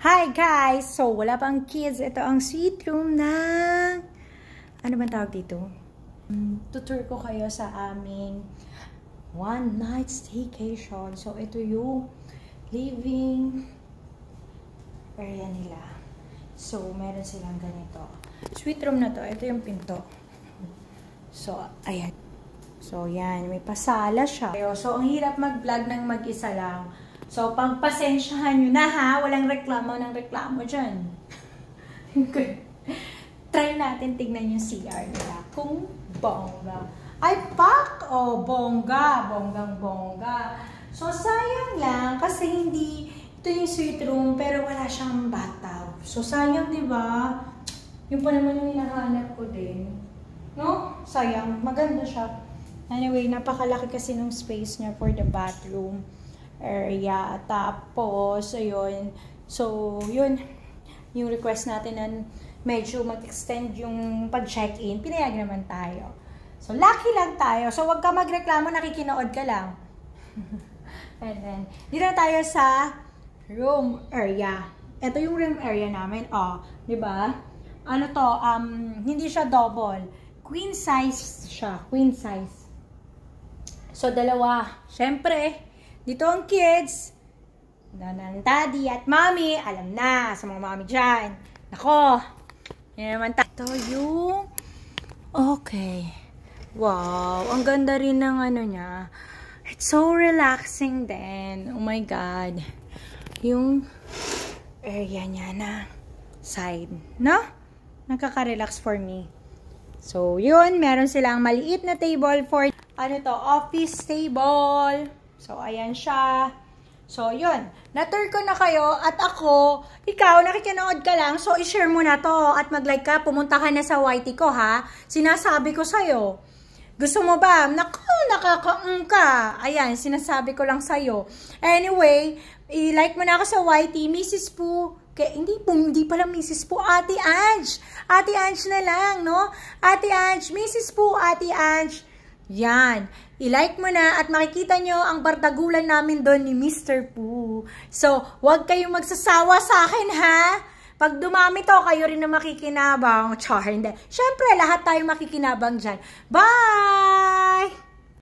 Hi guys! So, wala pang kids. Ito ang sweet room ng... Ano ba tawag dito? Tutur ko kayo sa aming one night staycation. So, ito yung living area nila. So, meron silang ganito. Sweet room na to. Ito yung pinto. So, ayan. So, yan. May pasala siya. So, ang hirap mag-vlog ng mag-isa lang. So, pagpasensyahan nyo na ha. Walang reklamo ng reklamo dyan. Try natin tignan yung CR nila. Kung bongga. Ay, pak! Oh, bongga. Bonggang-bongga. So, sayang lang kasi hindi ito yung sweet room pero wala siyang bathtub. So, sayang, di ba? Yung pa naman yung hinahanap ko din. No? Sayang. Maganda siya. Anyway, napakalaki kasi ng space niya for the bathroom area. Tapos, ayun. So, yun. Yung request natin na medyo mag-extend yung pag-check-in. Pinayag naman tayo. So, lucky lang tayo. So, wag ka magreklamo, nakikinood ka lang. And then, dito na tayo sa room area. Ito yung room area namin. Oh, di ba? Ano to? Hindi siya double. Queen size siya. Queen size. So, dalawa. Siyempre, dito ang kids. Ng daddy at mommy. Alam na sa mga mommy dyan. Nako. Yan naman ito yung... Okay. Wow. Ang ganda rin ng ano niya. It's so relaxing din. Oh my God. Yung area niya na side. No? Nakaka-relax for me. So, yun. Meron silang maliit na table for... Ano to? Office table. So, ayan siya. So, yun. Na-tour ko na kayo at ako, ikaw, nakikinood ka lang. So, i-share mo na to at mag-like ka. Pumunta ka na sa YT ko, ha? Sinasabi ko sa'yo. Gusto mo ba? Naku, nakaka-ang ka. Ayan, sinasabi ko lang sa'yo. Anyway, i-like mo na ako sa YT. Mrs. Poo. Hindi pala Mrs. Poo. Ate Ange. Ate Ange na lang, no? Ate Ange. Mrs. Poo. Ate Ange. Yan. I-like mo na at makikita nyo ang bardagulan namin doon ni Mr. Poo. So, huwag kayong magsasawa sa akin, ha? Pag dumami to, kayo rin na makikinabang. Char, hindi. Siyempre, lahat tayo makikinabang dyan. Bye!